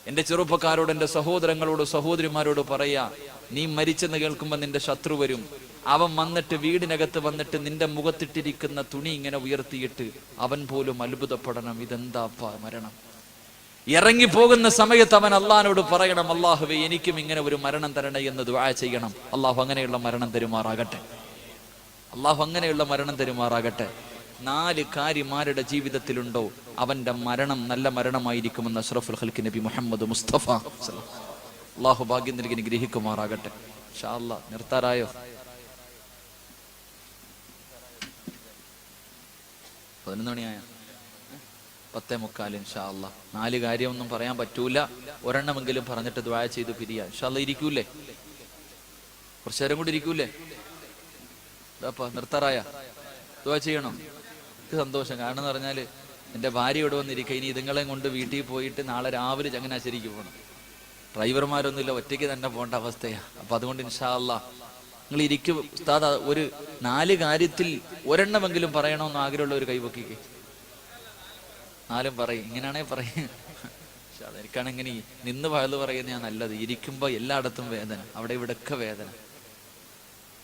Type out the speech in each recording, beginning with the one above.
എന്റെ ചെറുപ്പക്കാരോട്, എന്റെ സഹോദരങ്ങളോട്, സഹോദരിമാരോട് പറയാ, നീ മരിച്ചെന്ന് കേൾക്കുമ്പോൾ നിന്റെ ശത്രു വരും. അവൻ വന്നിട്ട് വീടിനകത്ത് വന്നിട്ട് നിന്റെ മുഖത്തിട്ടിരിക്കുന്ന തുണി ഇങ്ങനെ ഉയർത്തിയിട്ട് അവൻ പോലും അത്ഭുതപ്പെടണം, ഇതെന്താപ്പാ മരണം. ഇറങ്ങിപ്പോകുന്ന സമയത്ത് അവൻ അള്ളാഹിനോട് പറയണം, അള്ളാഹുവേ എനിക്കും ഇങ്ങനെ ഒരു മരണം തരണേ എന്ന് ദുആ ചെയ്യണം. അള്ളാഹു അങ്ങനെയുള്ള മരണം തരുമാറാകട്ടെ. അള്ളാഹു അങ്ങനെയുള്ള മരണം തരുമാറാകട്ടെ. 4 കാര്യമാരുടെ ജീവിതത്തിലുണ്ടോ അവന്റെ മരണം നല്ല മരണമായിരിക്കുമെന്ന് അഷ്റഫുൽ ഖൽഖ് നബി മുഹമ്മദ് മുസ്തഫ. അള്ളാഹു ഭാഗ്യം നൽകി അനുഗ്രഹിക്കുമാറാകട്ടെ. ഇൻഷാ അല്ലാഹ് നിർത്താറായോ? 11 മണിയായ 10:45. ഇൻഷാ അല്ലാഹ് 4 കാര്യമൊന്നും പറയാൻ പറ്റൂല, ഒരെണ്ണമെങ്കിലും പറഞ്ഞിട്ട് ദുആ ചെയ്ത് പിരിയാ. ഇൻഷാ അല്ലാഹ് ഇരിക്കൂലേ? കുറച്ചു നേരം കൂടി ഇരിക്കൂലേ? നിർത്താറായ? ദുആ ചെയ്യണോ? സന്തോഷം. കാരണം എന്ന് പറഞ്ഞാൽ എൻ്റെ ഭാര്യ ഇവിടെ വന്നിരിക്കുക. ഇനി ഇതുങ്ങളെ കൊണ്ട് വീട്ടിൽ പോയിട്ട് നാളെ രാവിലെ ചങ്ങനാശ്ശേരിക്ക് പോകണം. ഡ്രൈവർമാരൊന്നുമില്ല, ഒറ്റയ്ക്ക് തന്നെ പോകേണ്ട അവസ്ഥയാണ്. അപ്പം അതുകൊണ്ട് ഇൻഷാ അല്ലാഹ് നിങ്ങൾ ഇരിക്കും. ഉസ്താദ് ഒരു 4 കാര്യത്തിൽ ഒരെണ്ണമെങ്കിലും പറയണമെന്ന് ആഗ്രഹമുള്ള ഒരു കൈവക്കിക്ക്. 4 പറയും. ഇങ്ങനെയാണേ പറയും. പക്ഷെ അതെനിക്കാണെങ്ങനെ നിന്ന് വയല് പറയുന്നതാണ് നല്ലത്. ഇരിക്കുമ്പോൾ എല്ലായിടത്തും വേദന, അവിടെ ഇവിടെയൊക്കെ വേദന.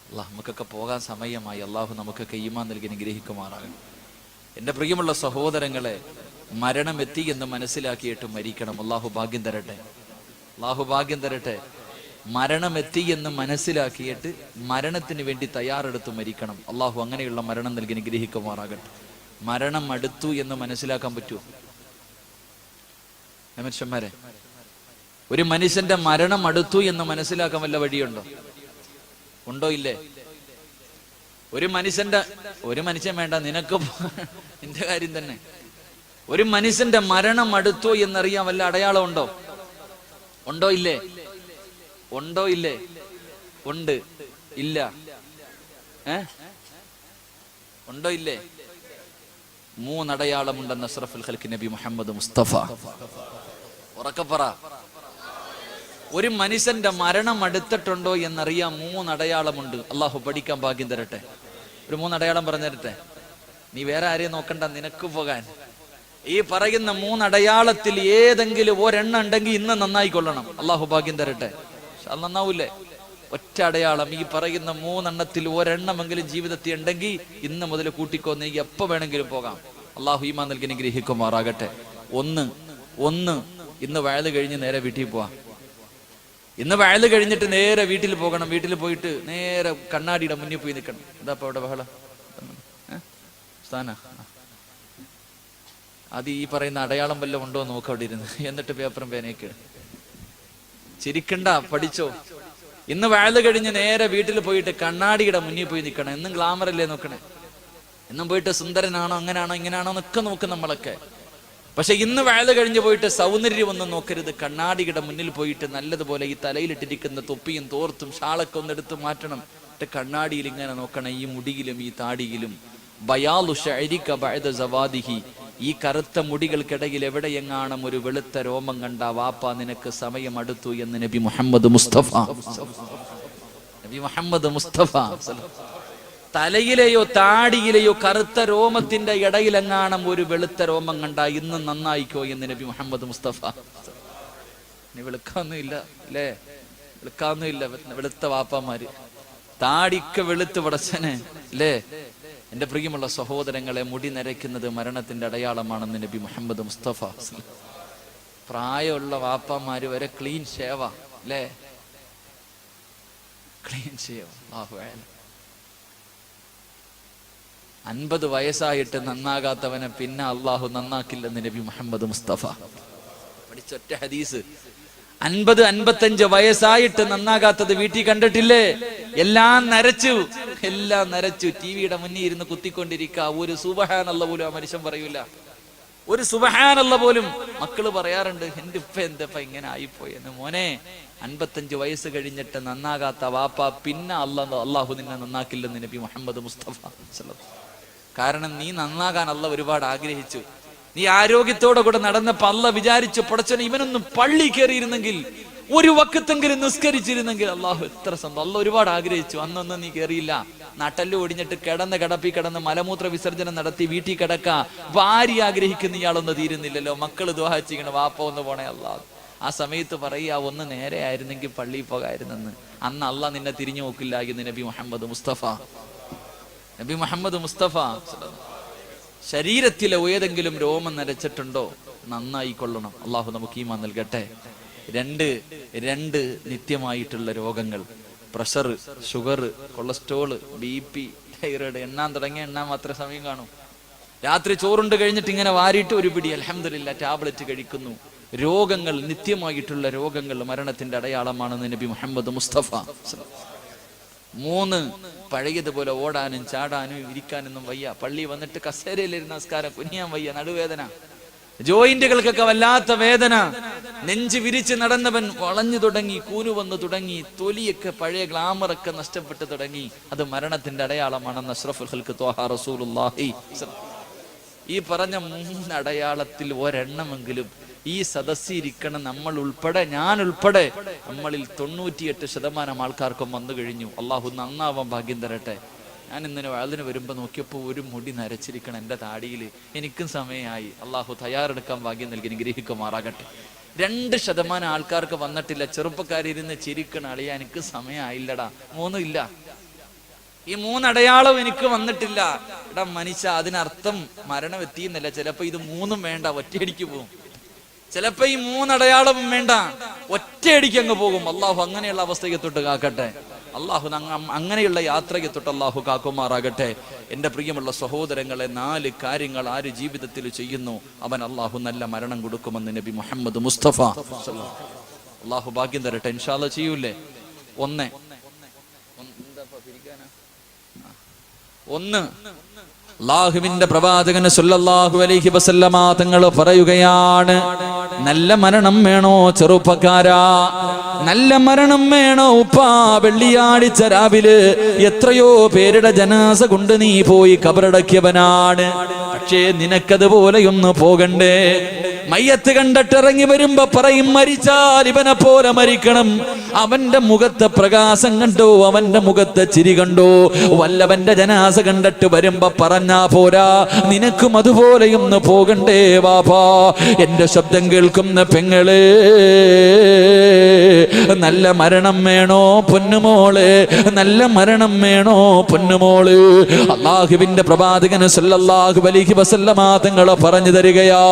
അള്ളാഹ് നമുക്കൊക്കെ പോകാൻ സമയമായി. അള്ളാഹു നമുക്കൊക്കെ ഈമാൻ നൽകി അനുഗ്രഹിക്കുമാറാകണം. എൻ്റെ പ്രിയമുള്ള സഹോദരങ്ങളെ, മരണം എത്തി എന്ന് മനസ്സിലാക്കിയിട്ട് മരിക്കണം. അള്ളാഹു ഭാഗ്യം തരട്ടെ. അള്ളാഹു ഭാഗ്യം തരട്ടെ. മരണം എത്തി എന്ന് മനസ്സിലാക്കിയിട്ട് മരണത്തിന് വേണ്ടി തയ്യാറെടുത്ത് മരിക്കണം. അള്ളാഹു അങ്ങനെയുള്ള മരണം നൽകി അനുഗ്രഹിക്കുമാറാകട്ടെ. മരണം അടുത്തു എന്ന് മനസ്സിലാക്കാൻ പറ്റുമോ മനുഷ്യന്മാരെ? ഒരു മനുഷ്യന്റെ മരണം അടുത്തു എന്ന് മനസ്സിലാക്കാൻ വല്ല വഴിയുണ്ടോ? ഉണ്ടോ? ഇല്ലേ? ഒരു മനുഷ്യൻ വേണ്ട, നിനക്ക് നിന്റെ കാര്യം തന്നെ. ഒരു മനുഷ്യന്റെ മരണം അടുത്തോ എന്നറിയാൻ വല്ല അടയാളം ഉണ്ടോ? ഉണ്ടോ? ഇല്ലേ? ഉണ്ടോ? ഇല്ലേ? ഉണ്ട്. ഇല്ല? ഉണ്ടോ? ഇല്ലേ? 3 അടയാളമുണ്ടെന്ന് അഷ്റഫുൽ ഖൽഖ് നബി മുഹമ്മദ് മുസ്തഫ. ഉറക്കെ പറ. ഒരു മനുഷ്യന്റെ മരണം അടുത്തിട്ടുണ്ടോ എന്നറിയാൻ 3 അടയാളമുണ്ട്. അള്ളാഹു പഠിക്കാൻ ഭാഗ്യം തരട്ടെ. ഒരു 3 അടയാളം പറഞ്ഞു തരട്ടെ. നീ വേറെ ആരെയും നോക്കണ്ട, നിനക്ക് പോകാൻ. ഈ പറയുന്ന 3 അടയാളത്തിൽ ഏതെങ്കിലും ഒരെണ്ണം ഉണ്ടെങ്കിൽ ഇന്ന് നന്നായിക്കൊള്ളണം. അള്ളാഹു ഭാഗ്യം തരട്ടെ. അത് നന്നാവൂലേ? ഒറ്റ അടയാളം, ഈ പറയുന്ന 3 എണ്ണത്തിൽ ഒരെണ്ണമെങ്കിലും ജീവിതത്തിൽ ഉണ്ടെങ്കിൽ ഇന്ന് മുതൽ കൂട്ടിക്കോ, നീ എപ്പോ വേണമെങ്കിലും പോകാം. അള്ളാഹു ഈമാൻ നൽകി അനുഗ്രഹിക്കുമാറാകട്ടെ. ഒന്ന് ഇന്ന് വയല് കഴിഞ്ഞ് നേരെ വീട്ടിൽ പോവാം. ഇന്ന് വയല് കഴിഞ്ഞിട്ട് നേരെ വീട്ടിൽ പോകണം. വീട്ടിൽ പോയിട്ട് നേരെ കണ്ണാടിയുടെ മുന്നിൽ പോയി നിൽക്കണം. എന്താ ഇപ്പൊ അവിടെ ബഹളം? സ്ഥാന അത് ഈ പറയുന്ന അടയാളം വല്ലതും ഉണ്ടോ നോക്ക് അവിടെ ഇരുന്ന്. എന്നിട്ട് പേപ്പറും പേനയൊക്കെ ചിരിക്കണ്ട, പഠിച്ചോ. ഇന്ന് വയല് കഴിഞ്ഞ് നേരെ വീട്ടിൽ പോയിട്ട് കണ്ണാടിയുടെ മുന്നിൽ പോയി നിൽക്കണം. എന്നും ഗ്ലാമറല്ലേ നോക്കണേ? എന്നും പോയിട്ട് സുന്ദരനാണോ, അങ്ങനാണോ, ഇങ്ങനാണോ എന്നൊക്കെ നോക്കും നമ്മളൊക്കെ. പക്ഷെ ഇന്ന് വയല് കഴിഞ്ഞ് പോയിട്ട് സൗന്ദര്യമൊന്നും നോക്കരുത്. കണ്ണാടിയുടെ മുന്നിൽ പോയിട്ട് നല്ലതുപോലെ ഈ തലയിലിട്ടിരിക്കുന്ന തൊപ്പിയും തോർത്തും ഷാളൊക്കെ ഒന്ന് എടുത്ത് മാറ്റണം. കണ്ണാടിയിൽ ഇങ്ങനെ നോക്കണം. ഈ മുടിയിലും ഈ താടിയിലും ബയാലു ശഅരിക ബഅദ സവാദിഹി, ഈ കറുത്ത മുടികൾക്കിടയിൽ എവിടെയെങ്ങാണം ഒരു വെളുത്ത രോമം കണ്ട വാപ്പ നിനക്ക് സമയം അടുത്തു എന്ന് നബി മുഹമ്മദ് മുസ്തഫ. നബി മുഹമ്മദ് മുസ്തഫ തലയിലെയോ താടിയിലെയോ കറുത്ത രോമത്തിന്റെ ഇടയിലെങ്ങാണം ഒരു വെളുത്ത രോമം കണ്ട ഇന്ന് നന്നായിക്കോ എന്ന് നബി മുഹമ്മദ് മുസ്തഫ. ഇനി വെളുക്കാന്നുമില്ല അല്ലേ? വെളുക്കാന്നുമില്ല. വെളുത്ത വാപ്പമാര് താടിക്ക് വെളുത്ത് പടച്ചനെ അല്ലേ? എന്റെ പ്രിയമുള്ള സഹോദരങ്ങളെ, മുടി നരയ്ക്കുന്നത് മരണത്തിന്റെ അടയാളമാണെന്ന് നബി മുഹമ്മദ് മുസ്തഫ. പ്രായമുള്ള വാപ്പമാര് വരെ ക്ലീൻ ഷേവ അല്ലേ? ക്ലീൻ ഷേവ. 50 വയസ്സായിട്ട് നന്നാകാത്തവനെ പിന്നെ അള്ളാഹു നന്നാക്കില്ലെന്ന് നബി മുഹമ്മദ് മുസ്തഫ. പഠിച്ചൊറ്റ ഹദീസ്. 50-55 വയസ്സായിട്ട് നന്നാകാത്തത് വീട്ടിൽ കണ്ടിട്ടില്ലേ? എല്ലാം നരച്ചു. ടിവിയുടെ മുന്നിൽ ഇരുന്ന് കുത്തിക്കൊണ്ടിരിക്കുക. ഒരു സുബ്ഹാനല്ലാഹ് പോലും ആ മനുഷ്യൻ പറയൂല. ഒരു സുബ്ഹാനല്ലാഹ് പോലും. മക്കള് പറയാറുണ്ട്, എന്റെ ഉപ്പ എന്തപ്പ ഇങ്ങനെ ആയിപ്പോയെന്ന്. മോനെ, 55 വയസ്സ് കഴിഞ്ഞിട്ട് നന്നാകാത്ത വാപ്പ പിന്നെ അള്ളാഹു നിന്നെ നന്നാക്കില്ലെന്ന് നബി മുഹമ്മദ് മുസ്തഫ. കാരണം നീ നന്നാകാൻ അള്ളാഹ് ഒരുപാട് ആഗ്രഹിച്ചു. നീ ആരോഗ്യത്തോടെ കൂടെ നടന്നപ്പോ അള്ളാഹ് വിചാരിച്ചു, പടച്ചോനെ ഇവനൊന്നും പള്ളി കയറിയിരുന്നെങ്കിൽ, ഒരു വക്കത്തെങ്കിലും നിസ്കരിച്ചിരുന്നെങ്കിൽ അള്ളാഹു എത്ര സന്തോഷം. അള്ളാഹ് ഒരുപാട് ആഗ്രഹിച്ചു. അന്നൊന്നും നീ കയറിയില്ല. നട്ടല് ഒടിഞ്ഞിട്ട് കിടന്ന് മലമൂത്ര വിസർജനം നടത്തി വീട്ടിൽ കിടക്ക. ഭാര്യ ആഗ്രഹിക്കുന്ന ഇയാളൊന്നും തീരുന്നില്ലല്ലോ. മക്കള് ദുആ ചെയ്യണം, വാപ്പ ഒന്ന് പോണേ അള്ളാഹ്. ആ സമയത്ത് പറയുക, ഒന്ന് നേരെ ആയിരുന്നെങ്കിൽ പള്ളിയിൽ പോകായിരുന്നെന്ന്. അന്ന് അള്ളാഹ് നിന്നെ തിരിഞ്ഞു നോക്കില്ല എന്ന് നബി മുഹമ്മദ് മുസ്തഫ. നബി മുഹമ്മദ് മുസ്തഫ. ശരീരത്തിലെ ഏതെങ്കിലും രോമം നരച്ചിട്ടുണ്ടോ നന്നായി കൊള്ളണം. അള്ളാഹു നമുക്ക് ഈമാൻ നൽകട്ടെ. രണ്ട് നിത്യമായിട്ടുള്ള രോഗങ്ങൾ, pressure, sugar, cholesterol, BP, thyroid, എണ്ണാൻ തുടങ്ങിയ എണ്ണാൻ മാത്രമേ സമയം കാണൂ. രാത്രി ചോറുണ്ട് കഴിഞ്ഞിട്ട് ഇങ്ങനെ വാരിയിട്ട് ഒരു പിടി അൽഹംദുലില്ലാ ടാബ്ലറ്റ് കഴിക്കുന്നു. രോഗങ്ങൾ, നിത്യമായിട്ടുള്ള രോഗങ്ങൾ മരണത്തിന്റെ അടയാളമാണെന്ന് നബി മുഹമ്മദ് മുസ്തഫ. 3, പഴയതുപോലെ ഓടാനും ചാടാനും ഇരിക്കാനൊന്നും വയ്യ. പള്ളി വന്നിട്ട് കസേരയിലിരുന്ന നമസ്കാരം കുനിയാൻ വയ്യ, നടുവേദന, ജോയിന്റുകൾക്കൊക്കെ വല്ലാത്ത വേദന. നെഞ്ച് വിരിച്ച് നടന്നവൻ വളഞ്ഞു തുടങ്ങി, കൂനു വന്നു തുടങ്ങി, തൊലിയൊക്കെ പഴയ ഗ്ലാമറൊക്കെ നഷ്ടപ്പെട്ടു തുടങ്ങി. അത് മരണത്തിന്റെ അടയാളമാണെന്ന് അഷ്റഫുൽ ഖൽഖ് ത്വാഹ റസൂലുള്ളാഹി. ഈ പറഞ്ഞ 3 അടയാളത്തിൽ ഒരെണ്ണമെങ്കിലും ഈ സദസ്സിരിക്കണം നമ്മൾ ഉൾപ്പെടെ, ഞാൻ ഉൾപ്പെടെ, നമ്മളിൽ 98% ആൾക്കാർക്കും വന്നു കഴിഞ്ഞു. അള്ളാഹു നന്നാവാൻ ഭാഗ്യം തരട്ടെ. ഞാൻ ഇന്നലെ വഅദിന് വരുമ്പോൾ നോക്കിയപ്പോൾ ഒരു മുടി നരച്ചിരിക്കണം എൻ്റെ താടിയിൽ. എനിക്കും സമയമായി. അള്ളാഹു തയ്യാറെടുക്കാൻ ഭാഗ്യം നൽകി അനുഗ്രഹിക്കുമാറാകട്ടെ. 2% ആൾക്കാർക്ക് വന്നിട്ടില്ല. ചെറുപ്പക്കാരിരുന്ന് ചിരിക്കണ, അളിയാ എനിക്ക് സമയമായില്ലടാ. 3 ഇല്ല. ഈ 3 അടയാളവും എനിക്ക് വന്നിട്ടില്ല. എടാ മനുഷ്യ, അതിനർത്ഥം മരണം എത്തിയെന്നല്ല. ചിലപ്പോ ഇത് 3ഉം വേണ്ട, ഒറ്റയടിക്ക് പോകും. ചിലപ്പോ ഈ 3 അടയാളവും വേണ്ട, ഒറ്റയടിക്ക് അങ്ങ് പോകും. അള്ളാഹു അങ്ങനെയുള്ള അവസ്ഥയെ തൊട്ട് കാക്കട്ടെ. അള്ളാഹു അങ്ങനെയുള്ള യാത്രയെ തൊട്ട് അള്ളാഹു കാക്കുമാറാകട്ടെ. എൻ്റെ പ്രിയമുള്ള സഹോദരങ്ങളെ, 4 കാര്യങ്ങൾ ആര് ജീവിതത്തിൽ ചെയ്യുന്നു അവൻ അള്ളാഹു നല്ല മരണം കൊടുക്കുമെന്ന് നബി മുഹമ്മദ് മുസ്തഫ. അള്ളാഹു ഭാഗ്യം തരട്ടെ. ഇൻഷാ അല്ലാഹ് ചെയ്യൂലേ? 1 അല്ലാഹുവിന്റെ പ്രവാചകൻ സല്ലല്ലാഹു അലൈഹി വസല്ലമ തങ്ങൾ പറയുകയാണ്, നല്ല മരണം വേണോ ചെറുപ്പക്കാരാ? നല്ല മരണം വേണോ ഉപ്പാ? വെള്ളിയാഴ്ച രാവിലെ എത്രയോ പേരുടെ ജനാസ കൊണ്ട് നീ പോയി കബറടക്കിയവനാണ്. പക്ഷേ നിനക്കതുപോലെയൊന്ന് പോകണ്ടേ? മയ്യത്ത് കണ്ടിട്ടിറങ്ങി വരുമ്പോ പറയും, മരിച്ചാൽ ഇവനെ പോലെ മരിക്കണം. അവന്റെ മുഖത്തെ പ്രകാശം കണ്ടോ? അവന്റെ മുഖത്തെ ചിരി കണ്ടോ? വല്ലവന്റെ ജനാസ കണ്ടിട്ട് വരുമ്പോ പറഞ്ഞാ പോരാ, നിനക്കും അതുപോലെയൊന്ന് പോകണ്ടേ വാപ്പാ? എന്റെ ശബ്ദം കേൾക്കുന്ന പെങ്ങളെ, നല്ല മരണം വേണോ പൊന്നുമോളെ? നല്ല മരണം വേണോ പൊന്നുമോള്? അല്ലാഹുവിന്റെ പ്രവാചകൻ സല്ലല്ലാഹു അലൈഹി വസല്ലമ തങ്ങൾ പറഞ്ഞു തരികയാ.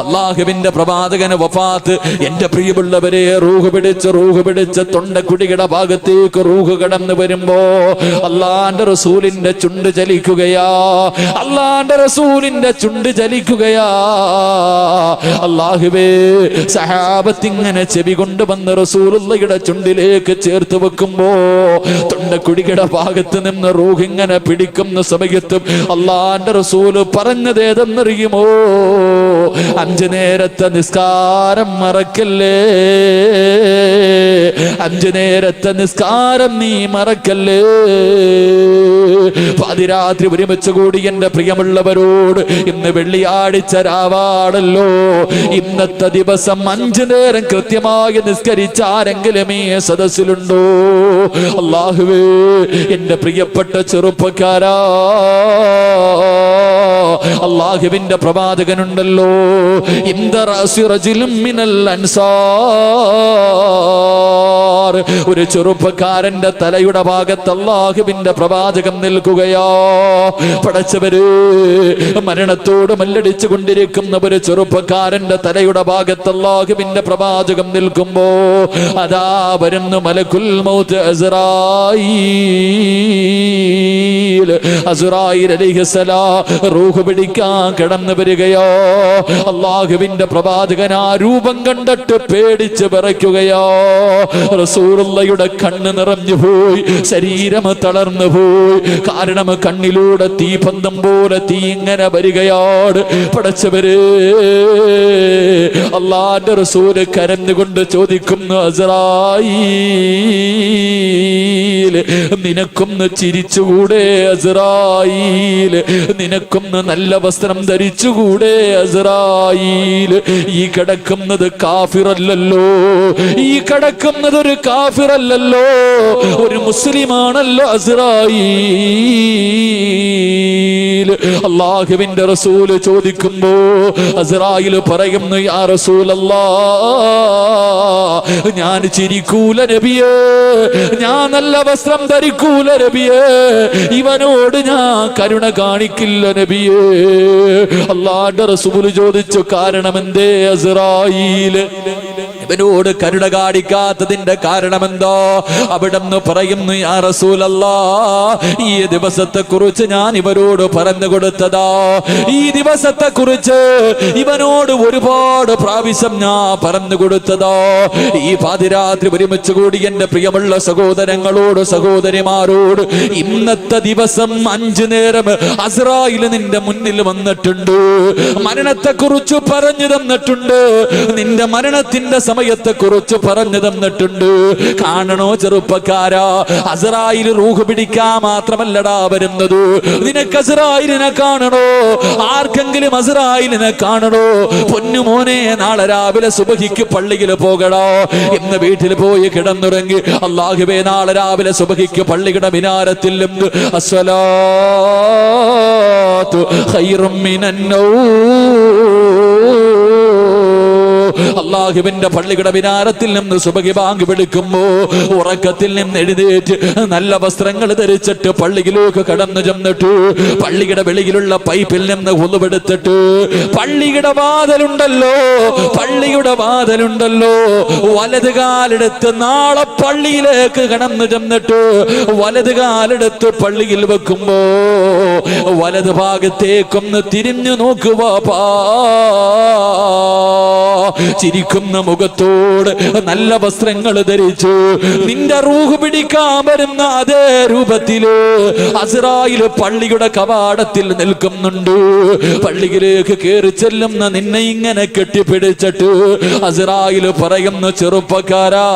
അല്ലാഹുവിന്റെ പ്രവാചകന് വഫാത്ത്. എന്റെ പ്രിയമുള്ളവരെ, റൂഹ് പിടിച്ച് തൊണ്ടക്കുടിയുടെ ഭാഗത്തേക്ക് റൂഹ് കടന്നു വരുമ്പോ അല്ലാഹുവിന്റെ റസൂലിന്റെ ചുണ്ട് ചലിക്കുകയാ. അല്ലാഹുവിന്റെ റസൂലിന്റെ ചുണ്ട് ചലിക്കുകയാ. അല്ലാഹുവേ, സഹാബത്ത് ഇങ്ങനെ ചെവി കൊണ്ടുവന്ന് റസൂലുള്ളാഹിയുടെ ചുണ്ടിലേക്ക് ചേർത്ത് വെക്കുമ്പോ തൊണ്ടക്കുടിയുടെ ഭാഗത്ത് നിന്ന് റൂഹ് ഇങ്ങനെ പിടിക്കുന്ന സമയത്തും അല്ലാഹുവിന്റെ റസൂല് പറഞ്ഞത് ഏതെന്നറിയുമോ? 5 നേരത്തെ നിസ്കാരം മറക്കല്ലേ, 5 നേരത്തെ നിസ്കാരം നീ മറക്കല്ലേ. പാതിരാത്രി ഒരുമിച്ച് കൂടി എന്റെ പ്രിയമുള്ളവരോട്, ഇന്ന് വെള്ളിയാഴ്ച രാവാണല്ലോ, ഇന്നത്തെ ദിവസം 5 നേരം കൃത്യമായി നിസ്കരിച്ച ആരെങ്കിലും ഈ സദസ്സിലുണ്ടോ? അല്ലാഹുവേ, എന്റെ പ്രിയപ്പെട്ട ചെറുപ്പക്കാരാ, അല്ലാഹുവിന്റെ പ്രവാചകനുണ്ടല്ലോ, ഒരു ചെറുപ്പക്കാരന്റെ തലയുടെ ഭാഗത്ത് അല്ലാഹുവിന്റെ പ്രവാചകൻ നിൽക്കുകയോ. പടച്ചവര്, മരണത്തോട് മല്ലടിച്ചു കൊണ്ടിരിക്കുന്ന ഒരു ചെറുപ്പക്കാരന്റെ തലയുടെ ഭാഗത്ത് അല്ലാഹുവിന്റെ പ്രവാചകൻ നിൽക്കുമ്പോ അതാ വരുന്നു മലക്കുൽ മൗത്ത് അസ്റായീൽ. അസ്റായീൽ അലൈഹിസ്സലാം റൂഹ് പിടിക്കാൻ കിടന്നു വരികയോ. അല്ലാഹുവിന്റെ പ്രവാചകൻ ആ രൂപം കണ്ടിട്ട് പേടിച്ച് വിറയ്ക്കുകയോ. റസൂലുള്ളാഹിയുടെ കണ്ണ് നിറഞ്ഞു പോയി, ശരീരം തളർന്നു പോയി. കാരണം കണ്ണിലൂടെ തീപന്തം പോലെ തീ ഇങ്ങനെ വരികയാണ്. പടച്ചവരെ, അല്ലാഹുവിന്റെ റസൂല് കരഞ്ഞുകൊണ്ട് ചോദിക്കുന്നു, അസ്റായീൽ, നിനക്കൊന്ന് ചിരിച്ചുകൂടെ? അസ്റായീൽ, നിനക്കൊന്ന് നല്ല വസ്ത്രം ധരിച്ചുകൂടെ? അസ്റായീൽ, ഈ കിടക്കുന്നത് കാഫിറല്ലല്ലോ, ഈ കിടക്കുന്നത് ഒരു കാഫിറല്ലല്ലോ, ഒരു മുസ്ലിമാണല്ലോ അസ്റായീൽ. അല്ലാഹുവിന്റെ റസൂൽ ചോദിക്കുമ്പോ അസ്റായീൽ പറയുന്നു, യാ റസൂലല്ലാഹ്, ഞാൻ ചിരിക്കൂല നബിയേ, ഞാൻ നല്ല വസ്ത്രം ധരിക്കൂല നബിയേ, ഇവനോട് ഞാൻ കരുണ കാണിക്കില്ല നബിയേ. അല്ലാഹുവിന്റെ റസൂൽ ചോദിച്ചു, കാരണമെന്തേ അസ്റായീൽ, ഇവനോട് കരുണ കാണിക്കാത്തതിന്റെ കാരണമെന്തോ? അവിടെന്ന് പറയുന്നു, യാ റസൂലല്ലാഹ്, ഈ ദിവസത്തെ കുറിച്ച് ഞാൻ ഇവരോട് പറഞ്ഞു കൊടുത്തതാ. ഈ ദിവസത്തെ കുറിച്ച് ഇവനോട് ഒരുപാട് പ്രാവശ്യം ഞാൻ പറഞ്ഞു കൊടുത്തതാ. ഈ പാതിരാത്രി ഒരുമിച്ച് കൂടി എന്റെ പ്രിയമുള്ള സഹോദരങ്ങളോട് സഹോദരിമാരോട്, ഇന്നത്തെ ദിവസം 5 നേരം അസ്റായീൽ നിന്റെ മുന്നിൽ വന്നിട്ടുണ്ട്, മരണത്തെ കുറിച്ച് പറഞ്ഞു തന്നിട്ടുണ്ട്, നിന്റെ മരണത്തിന്റെ സമയത്തെ കുറിച്ച് പറഞ്ഞു തന്നിട്ടുണ്ട്. കാണണോ ചെറുപ്പക്കാരാ, അസ്റായീൽ റൂഹ് പിടിക്കാൻ മാത്രമല്ലടാ വരുന്നത്. നിനക്ക് അസ്റായീലിനെ കാണണോ? ആർക്കെങ്കിലും അസ്റായീലിനെ കാണണോ? പൊന്നുമോനെ, നാളെ രാവിലെ സുബഹിക്ക് പള്ളിയിൽ പോകണോ? ഇന്ന് വീട്ടിൽ പോയി കിടന്നുറങ്ങി. അല്ലാഹുവേ, നാളെ രാവിലെ സുബഹിക്ക് പള്ളിയുടെ മിനാരത്തിൽ നിന്ന് അസ്സലാത്തു ഖൈറും മിനന്നൗം, അല്ലാഹുവിന്റെ പള്ളിയുടെ മിനാരത്തിൽ നിന്ന് സുബഹി ബാങ്ക് വിളിക്കുമ്പോ ഉറക്കത്തിൽ നിന്ന് എഴുന്നേറ്റ് നല്ല വസ്ത്രങ്ങൾ ധരിച്ചിട്ട് പള്ളിയിലേക്ക് കടന്നു ചെന്നിട്ട് പള്ളിയുടെ വെളിയിലുള്ള പൈപ്പിൽ നിന്ന് ഉളുവെടുത്തിട്ട് പള്ളിയുടെ വാതിലുണ്ടല്ലോ വലത് കാലെടുത്ത് നാളെ പള്ളിയിലേക്ക് കടന്നു ചെന്നിട്ട് വലത് കാലെടുത്ത് പള്ളിയിൽ വെക്കുമ്പോ വലത് ഭാഗത്തേക്കൊന്ന് തിരിഞ്ഞു നോക്കുക. ചിരിക്കുന്ന മുഖത്തോട് നല്ല വസ്ത്രങ്ങൾ ധരിച്ചു നിന്റെ റൂഹ് പിടിക്കാൻ വരുന്ന അതേ രൂപത്തില് അസ്റായീൽ പള്ളിയുടെ കവാടത്തിൽ നിൽക്കുന്നുണ്ട്. പള്ളിയിലേക്ക് കയറി ചെല്ലുന്ന നിന്നെ ഇങ്ങനെ കെട്ടിപ്പിടിച്ചിട്ട് അസ്റായീൽ പറയുന്നു, ചെറുപ്പക്കാരാ,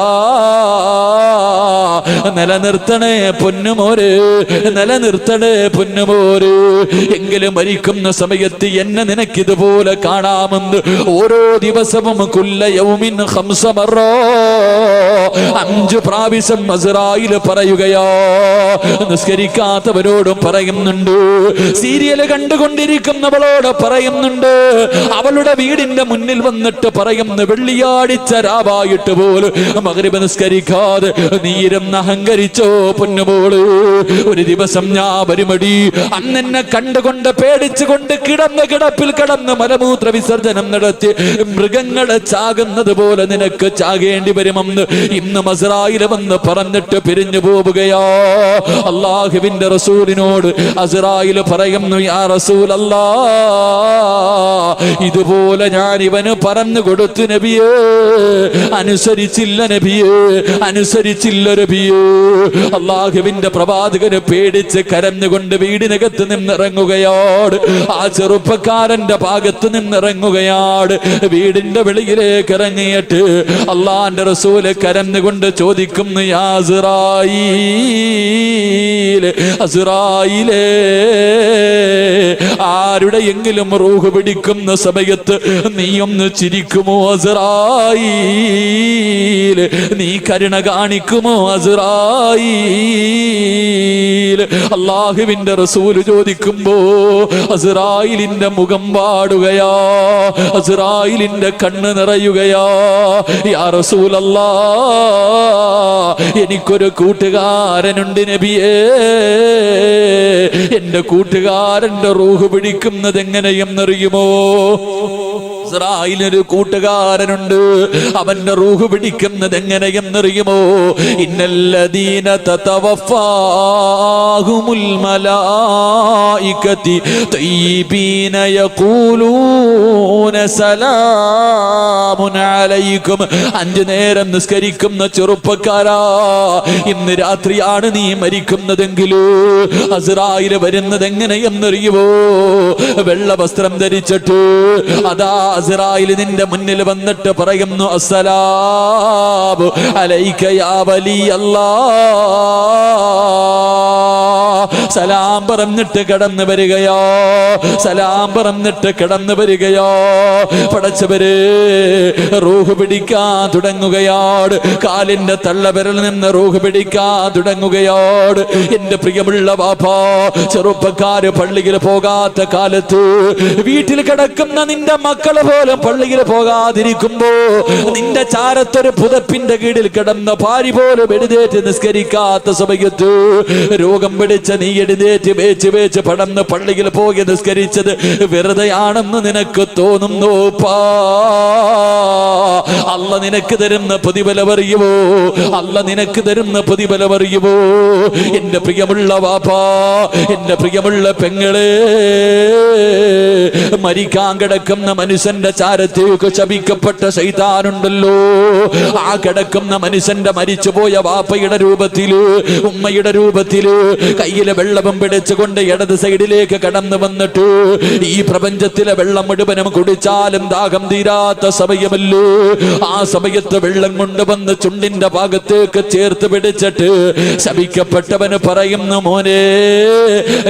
നിലനിർത്തണേ പൊന്നുമോര്, നിലനിർത്തണേ പൊന്നുമോര്. എങ്കിലും മരിക്കുന്ന സമയത്ത് എന്നെ നിനക്കിതുപോലെ കാണാമെന്ന് ഓരോ ദിവസവും കുല്ല യൗമിൻ 5 മറ 5 പ്രാവശ്യം അസ്റായീൽ പറയുകയോ. നിസ്കരിക്കാത്തവരോടും പറയുന്നുണ്ട്, സീരിയൽ കണ്ടുകൊണ്ടിരിക്കുന്നവളോട് പറയുന്നുണ്ട്, അവളുടെ വീടിന്റെ മുന്നിൽ വന്നിട്ട് പറയുന്നു, വെള്ളിയാഴ്ച രാവായിട്ട് പോലും മഗ്രിബ് നിസ്കരിക്കാതെ നീരം അഹങ്കരിച്ചോ പൊന്നുമോള്, ഒരു ദിവസം ഞാൻ വരുമടി. അന്നെന്നെ കണ്ടുകൊണ്ട് പേടിച്ചുകൊണ്ട് കിടന്ന കിടപ്പിൽ കിടന്ന് മലമൂത്ര വിസർജനം നടത്തി മൃഗങ്ങളെ ചാകുന്നത് പോലെ നിനക്ക് ചാകേണ്ടി വരുമെന്ന് ഇന്ന് അസ്റായീൽ വന്ന് പറഞ്ഞിട്ട് പിരിഞ്ഞു പോവുകയോ. അല്ലാഹുവിന്റെ റസൂലിനോട് അസ്റായീൽ പറയുന്നു, യാ റസൂലല്ലാഹ്, ഇതുപോലെ ഞാൻ ഇവന് പറഞ്ഞു കൊടുത്തു നബിയേ, അനുസരിച്ചില്ല നബിയേ, അനുസരിച്ചില്ല നബിയേ. അല്ലാഹുവിന്റെ പ്രവാചകന് പേടിച്ച് കരഞ്ഞുകൊണ്ട് വീടിനകത്ത് നിന്നിറങ്ങുകയാണ്. ആ ചെറുപ്പക്കാരന്റെ ഭാഗത്ത് നിന്നിറങ്ങുകയാണ്. വീടിന്റെ വെളിയിലേക്ക് ഇറങ്ങിയിട്ട് അല്ലാഹുവിന്റെ റസൂല് കരഞ്ഞുകൊണ്ട് ചോദിക്കുന്നു, യാ അസ്റായീൽ, അസ്റായീലേ, ആരുടെയെങ്കിലും റൂഹ് പിടിക്കുന്ന സമയത്ത് നീ ഒന്ന് ചിരിക്കുമോ അസ്റായീൽ? നീ കരുണ കാണിക്കുമോ അസ്റായീൽ? അല്ലാഹുവിന്റെ റസൂല് ചോദിക്കുമ്പോ അസ്റായീലിന്റെ മുഖം പാടുകയാ, അസ്റായീലിന്റെ കണ്ണ് നിറയുകയാ. യാ റസൂലല്ലാഹ്, എനിക്കൊരു കൂട്ടുകാരനുണ്ട് നബിയേ, എന്റെ കൂട്ടുകാരന്റെ റൂഹ് പിടിക്കുന്നത് എങ്ങനെയെന്നറിയുമോ? ഇസ്രായേലിനൊരു കൂട്ടുകാരനുണ്ട്, അവന്റെ റൂഹ് പിടിക്കുന്നത് എങ്ങനെയെന്നറിയുമോ? ഇന്നല്ലദീന തതവഫാഹുമുൽ മലായികതി തയ്യിബീന യഖൂലൂന സലാമുൻ അലൈക്കും. 5 നേരം നിസ്കരിക്കുന്ന ചെറുപ്പക്കാരാ, ഇന്ന് രാത്രിയാണ് നീ മരിക്കുന്നതെങ്കിൽ അസ്റായീൽ വരുന്നത് എങ്ങനെയെന്നറിയുമോ? വെള്ള വസ്ത്രം ധരിച്ചിട്ട് അതാ അസ്റായീൽ നിന്റെ മുന്നിൽ വന്നിട്ട് പറയുന്നു, അസ്സലാമു അലൈക യാ വലി അല്ലാഹ്, സലാം പറഞ്ഞിട്ട് കടന്നു വരികയോ, സലാം പറഞ്ഞിട്ട് കടന്നു വരികയോ. പടച്ചവരെ, റൂഹ് പിടിക്കാൻ തുടങ്ങുകയാണ്. കാലിന്റെ തള്ളവിരൽ നിന്ന് റൂഹ് പിടിക്കാൻ തുടങ്ങുകയാണ്. എന്റെ പ്രിയമുള്ള ബാപ്പാ, ചെറുപ്പക്കാര് പള്ളിയിൽ പോകാത്ത കാലത്ത് വീട്ടിൽ കിടക്കുന്ന നിന്റെ മക്കള് പോലും പള്ളിയിൽ പോകാതിരിക്കുമ്പോ നിന്റെ ചാരത്തൊരു പുതപ്പിന്റെ കീഴിൽ കിടന്ന ഭാര്യ പോലും എഴുന്നേറ്റ് നിസ്കരിക്കാത്ത സമയത്ത് രോഗം പിടിച്ച നീ എഴുന്നേറ്റ് വേച്ച് പടന്ന് പള്ളിയിൽ പോയി നിസ്കരിച്ചത് വെറുതെയാണെന്ന് നിനക്ക് തോന്നുന്നു? അല്ല നിനക്ക് തരുന്ന പ്രതിഫലമറിയുമോ? അല്ല നിനക്ക് തരുന്ന പ്രതിഫലമറിയുമോ? എന്റെ പ്രിയമുള്ള വാപ്പാ, എന്റെ പ്രിയമുള്ള പെങ്ങളെ, മരിക്കാൻ കിടക്കുന്ന മനുഷ്യന്റെ ചാരത്തേക്ക് ശപിക്കപ്പെട്ട ശൈത്താനുണ്ടല്ലോ. ആ കിടക്കുന്ന മനുഷ്യന്റെ മരിച്ചുപോയ വാപ്പയുടെ രൂപത്തില്, ഉമ്മയുടെ രൂപത്തില് കയ്യിലെ വെള്ളവും പിടിച്ചുകൊണ്ട് ഇടത് സൈഡിലേക്ക് കടന്നു വന്നിട്ട് ഈ പ്രപഞ്ചത്തിലെ വെള്ളം മുഴുവനും കുടിച്ചാലും ദാഹം തീരാത്ത സമയമല്ലോ. ആ സമയത്ത് വെള്ളം കൊണ്ടുവന്ന് ചുണ്ടിന്റെ ഭാഗത്തേക്ക് ചേർത്ത് പിടിച്ചിട്ട് ശപിക്കപ്പെട്ടവന് പറയുന്നു, മോനെ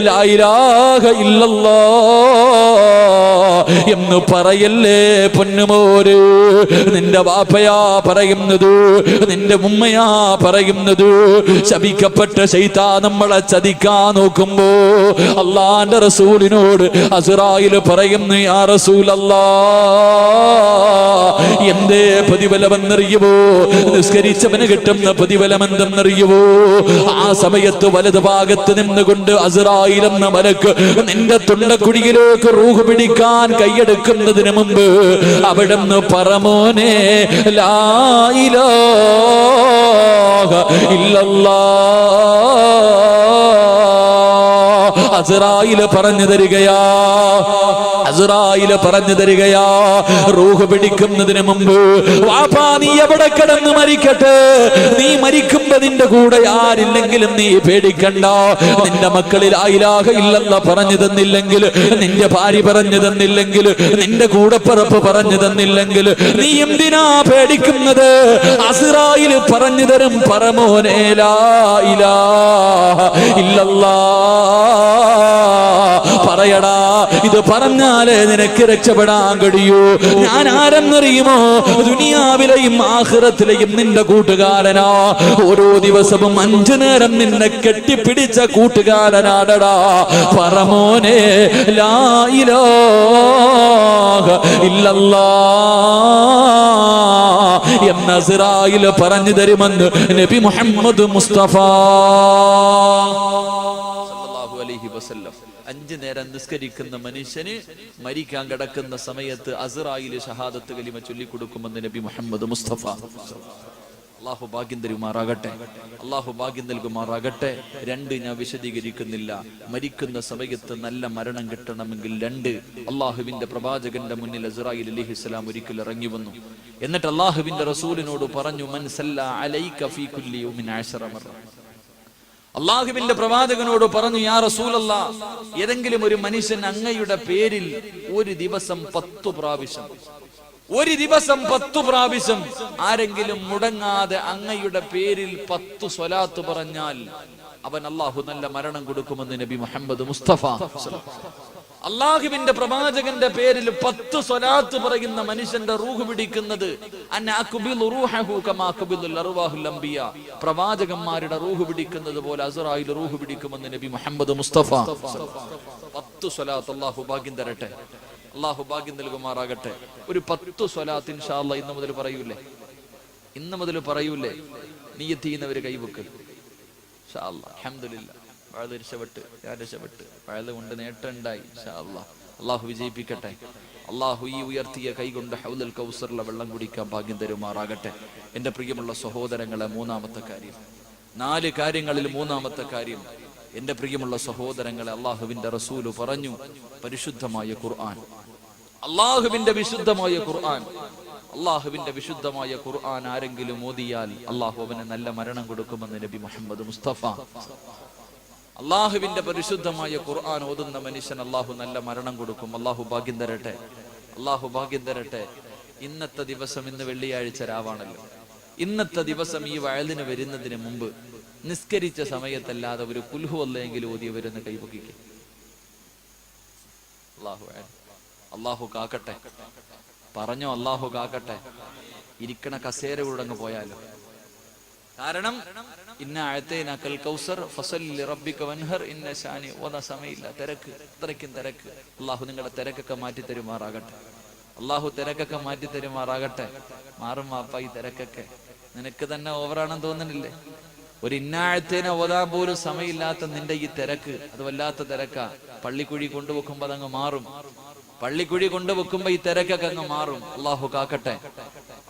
ലാ ഇലാഹ ഇല്ലല്ലാഹ് എന്ന് പറയല്ലേ പൊന്നുമോര്. നിന്റെ വാപ്പയാ പറയുന്നത്, നിന്റെ ഉമ്മയാ പറയുന്നത്. ശപിക്കപ്പെട്ട ശൈത്താൻ നമ്മളെ ചതിക്കാൻ നോക്കുമ്പോ അള്ളാന്റെ റസൂലിനോട് അസ്റായിൽ പറയുന്നു, യാ റസൂലല്ലാഹ്, എന്തേ പ്രതിഫലമെന്നറിയുവോ? നിസ്കരിച്ചവന് കിട്ടുന്ന പ്രതിഫലം എന്തെന്നറിയുവോ? ആ സമയത്ത് വലത് ഭാഗത്ത് നിന്നുകൊണ്ട് അസ്റായിൽ എന്ന മലക്ക് നിന്റെ തൊണ്ടക്കുഴിയിലേക്ക് റൂഹ് പിടിക്കാൻ കൈയെടുക്കുന്നതിന് മുമ്പ് അവിടുന്ന് പറമോനെ ലാ ഇലാഹ ഇല്ലല്ലാഹ് അസ്റായിൽ പറഞ്ഞു തരികയാ, അസ്റായിൽ പറഞ്ഞു തരികയാ. റൂഹ് പിടിക്കുന്നതിന് മുമ്പ് വാപ്പാ നീ എവിടെ കിടന്ന് മരിക്കട്ടെ, നീ മരിക്കുമ്പോ നിന്റെ കൂടെ ആരില്ലെങ്കിലും നീ പേടിക്കണ്ട. നിന്റെ മക്കളിൽ ലാ ഇലാഹ ഇല്ലല്ലാഹ് പറഞ്ഞു തന്നില്ലെങ്കിൽ, നിന്റെ ഭാര്യ പറഞ്ഞു തന്നില്ലെങ്കിൽ, നിന്റെ കൂടപ്പിറപ്പ് പറഞ്ഞു തന്നില്ലെങ്കിൽ നീ എന്തിനാ പേടിക്കുന്നത്? അസ്റായിൽ പറഞ്ഞു തരും, പറമോനെ ലാ ഇലാഹ ഇല്ലല്ലാഹ് പറയടാ. ഇത് പറഞ്ഞാലേ നിനക്ക് രക്ഷപ്പെടാൻ കഴിയൂ. ഞാൻ ആരെന്നറിയുമോ? ദുനിയാവിലെയും ആഖിറത്തിലെയും നിന്റെ കൂട്ടുകാരനാ. ഓരോ ദിവസവും 5 നേരം നിന്നെ കെട്ടിപ്പിടിച്ച കൂട്ടുകാരനാടടാ. പറമോനെ ലാ ഇലാഹ ഇല്ലല്ലാഹ് എന്ന് അസ്റായിൽ പറഞ്ഞു തരുമെന്ന് നബി മുഹമ്മദ് മുസ്തഫ 5 നേരം നിസ്കരിക്കുന്ന മനുഷ്യന് മരിക്കാൻ കിടക്കുന്ന സമയത്ത് അസ്റായിൽ ഷഹാദത്ത് കലിമ ചൊല്ലിക്കൊടുക്കുമെന്ന് നബി മുഹമ്മദ് മുസ്തഫ. അള്ളാഹു ഭാഗ്യം തരുമാറാകട്ടെ, അള്ളാഹു ഭാഗ്യം നൽകുമാറാകട്ടെ. 2 ഞാൻ വിശദീകരിക്കുന്നില്ല. മരിക്കുന്ന സമയത്ത് നല്ല മരണം കിട്ടണമെങ്കിൽ 2, അള്ളാഹുവിന്റെ പ്രവാചകന്റെ മുന്നിൽ അസ്റായിൽ അലൈഹിസ്സലാം ഒരിക്കൽ ഇറങ്ങി വന്നു. എന്നിട്ട് അള്ളാഹുവിന്റെ റസൂലിനോട് പറഞ്ഞു, മൻ സല്ല അലൈക ഫീ കുല്ലി യൗമിൻ 10 മറ. അള്ളാഹുവിന്റെ പ്രവാചകനോട് പറഞ്ഞു, യാ റസൂലല്ലാഹ്, ഏതെങ്കിലും ഒരു മനുഷ്യൻ അങ്ങയുടെ പേരിൽ ഒരു ദിവസം 10 പ്രാവശ്യം, ഒരു ദിവസം 10 പ്രാവശ്യം ആരെങ്കിലും മുടങ്ങാതെ അങ്ങയുടെ പേരിൽ 10 സ്വലാത്ത് പറഞ്ഞാൽ അവൻ അള്ളാഹു നല്ല മരണം കൊടുക്കുമെന്ന് നബി മുഹമ്മദ് മുസ്തഫ. അള്ളാഹുവിന്റെ പ്രവാചകന്റെ പേരിൽ 10 സ്വലാത്ത് പറയുന്ന മനുഷ്യന്റെ റൂഹ് പിടിക്കുന്നത് പ്രവാചകന്മാരുടെ റൂഹ് പിടിക്കുന്നത് പോലെ അസ്റായിൽ റൂഹ് പിടിക്കുമെന്ന് നബി മുഹമ്മദ് മുസ്തഫ. 10 സ്വലാത്ത് അള്ളാഹു ഭാഗ്യം തരട്ടെ, അള്ളാഹു ഭാഗ്യം നൽകുമാറാകട്ടെ. ഒരു 10 സ്വലാത്ത് ഇൻഷാ അല്ലാഹ് ഇന്ന് മുതൽ പറയൂലേ? ഇന്ന് മുതൽ പറയൂലേ? നിയ്യത്ത് ചെയ്യുന്നവര് കൈവെക്ക് ഇൻഷാ അല്ലാഹ്. അൽഹംദുലില്ലാഹ്, വഅദ് രക്ഷപ്പെട്ട്, ഞാൻ രക്ഷപ്പെട്ട്, വഅദ് കൊണ്ട് നേട്ടമുണ്ടായി ഇൻഷാ അല്ലാഹ്. അള്ളാഹു വിജയിപ്പിക്കട്ടെ. അള്ളാഹു ഈ ഉയർത്തിയ കൈകൊണ്ട് ഹൗദൽ കൗസറിലെ വെള്ളം കുടിക്കാൻ ഭാഗ്യം തരുമാറാകട്ടെ. എന്റെ പ്രിയമുള്ള സഹോദരങ്ങളെ, 3-ാമത്തെ കാര്യം, 4 കാര്യങ്ങളിൽ 3-ാമത്തെ കാര്യം, എന്റെ പ്രിയമുള്ള സഹോദരങ്ങളെ, അള്ളാഹുവിന്റെ റസൂല് പറഞ്ഞു, പരിശുദ്ധമായ ഖുർആൻ, അള്ളാഹുവിന്റെ വിശുദ്ധമായ ഖുർആൻ, അള്ളാഹുവിന്റെ വിശുദ്ധമായ ഖുർആൻ ആരെങ്കിലും ഓതിയാൽ അള്ളാഹു അവന് നല്ല മരണം കൊടുക്കുമെന്ന് നബി മുഹമ്മദ് മുസ്തഫ. അള്ളാഹുവിന്റെ പരിശുദ്ധമായ ഖുർആൻ ഓതുന്ന മനുഷ്യൻ അള്ളാഹു നല്ല മരണം കൊടുക്കും. അള്ളാഹു ഭാഗ്യം തരട്ടെ, അള്ളാഹു ഭാഗ്യം തരട്ടെ. ഇന്നത്തെ ദിവസം, ഇന്ന് വെള്ളിയാഴ്ച രാവാണല്ലോ, ഇന്നത്തെ ദിവസം ഈ വയലിന് വരുന്നതിന് മുമ്പ് നിസ്കരിച്ച സമയത്തല്ലാതെ ഒരു കുൽഹു അല്ലെങ്കിലും ഓതിയവരെന്ന് കൈപൊക്കിക്ക്. അള്ളാഹു കാക്കട്ടെ. പറഞ്ഞോ അള്ളാഹു കാക്കട്ടെ. ഇരിക്കണ കസേര കൂടെ അങ്ങ് പോയാലോ. കാരണം ഇന്ന അഅതൈനാകൽ കൗസർ ഫസല്ലി ലിറബ്ബിക വൻഹർ ഇന്ന ശാനി ഓതാ സമയമില്ല. തിരക്ക്, അത്രയ്ക്കും തിരക്ക്. അള്ളാഹു നിങ്ങളുടെ തിരക്കൊക്കെ മാറ്റി തരുമാറാകട്ടെ. അള്ളാഹു തിരക്കൊക്കെ മാറ്റി തരുമാറാകട്ടെ. മാറും വാപ്പ ഈ തിരക്കൊക്കെ. നിനക്ക് തന്നെ ഓവറാണെന്ന് തോന്നുന്നില്ലേ? ഒരു ഇന്നാഴത്തേനെ ഓതാൻ പോലും സമയമില്ലാത്ത നിന്റെ ഈ തിരക്ക്, അത് വല്ലാത്ത തിരക്കാ. പള്ളിക്കുഴി കൊണ്ടുവെക്കുമ്പോ അതങ്ങ് മാറും. പള്ളിക്കുഴി കൊണ്ടുവെക്കുമ്പോ ഈ തിരക്കൊക്കെ അങ്ങ് മാറും. അള്ളാഹു കാക്കട്ടെ.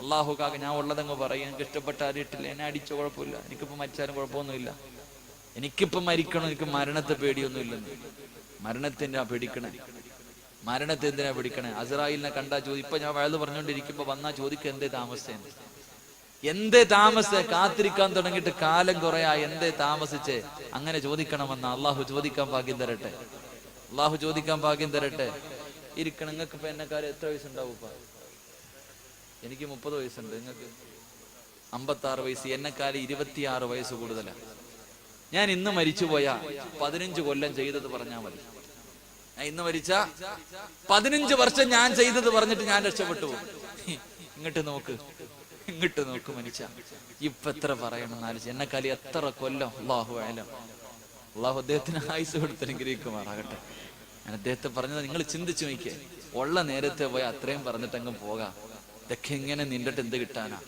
അള്ളാഹു കാക്ക. ഞാൻ ഉള്ളതങ്ങ് പറയും. എനിക്ക് ഇഷ്ടപ്പെട്ട ആരിട്ടില്ല, എന്നെ അടിച്ചോ കുഴപ്പമില്ല, എനിക്കിപ്പോ മരിച്ചാലും കുഴപ്പമൊന്നുമില്ല. എനിക്കിപ്പം മരിക്കണം, എനിക്ക് മരണത്തെ പേടിയൊന്നുമില്ലെന്ന്. മരണത്തിനാ പേടിക്കണേ. മരണത്തെ എന്തിനാ പേടിക്കണേ? അസ്രായിലിനെ കണ്ടാ ഇപ്പൊ ഞാൻ വഴുത് പറഞ്ഞുകൊണ്ടിരിക്കുമ്പോ വന്നാ ചോദിക്കുക എന്തേ താമസിച്ചേ, എന്തേ താമസിച്ചേ? കാത്തിരിക്കാൻ തുടങ്ങിയിട്ട് കാലം കുറയാ, എന്തേ താമസിച്ചേ? അങ്ങനെ ചോദിക്കണമെന്ന അള്ളാഹു ചോദിക്കാൻ ഭാഗ്യം തരട്ടെ. അള്ളാഹു ചോദിക്കാൻ ഭാഗ്യം തരട്ടെ. ഇരിക്കണം. നിങ്ങൾക്ക് ഇപ്പൊ എന്നെക്കാലം എത്ര വയസ്സുണ്ടാവും? ഇപ്പൊ എനിക്ക് 30 വയസ്സുണ്ട്. നിങ്ങൾക്ക് 56 വയസ്സ്. എന്നെക്കാലം 26 വയസ്സ് കൂടുതലാണ്. ഞാൻ ഇന്ന് മരിച്ചുപോയാ 15 കൊല്ലം ചെയ്തത് പറഞ്ഞാൽ മതി. ഞാൻ ഇന്ന് മരിച്ച 15 വർഷം ഞാൻ ചെയ്തത് പറഞ്ഞിട്ട് ഞാൻ രക്ഷപ്പെട്ടു പോകും. ഇങ്ങോട്ട് നോക്ക്, ഇങ്ങോട്ട് നോക്ക് മനുഷ്യ. ഇപ്പൊ എത്ര പറയണം എന്നാലും എന്നെക്കാലി എത്ര കൊല്ലം. അള്ളാഹു ആയാലും അള്ളാഹു അദ്ദേഹത്തിന് ആയുസ് കൊടുത്തെനിക്കുമാറാകട്ടെ. ഞാൻ അദ്ദേഹത്തെ പറഞ്ഞത് നിങ്ങൾ ചിന്തിച്ചു നോക്കിയേ. ഉള്ള നേരത്തെ പോയി അത്രയും പറഞ്ഞിട്ട് അങ്ങ് പോകാം. ഇതൊക്കെ ഇങ്ങനെ നിന്നിട്ട് എന്ത് കിട്ടാനാ?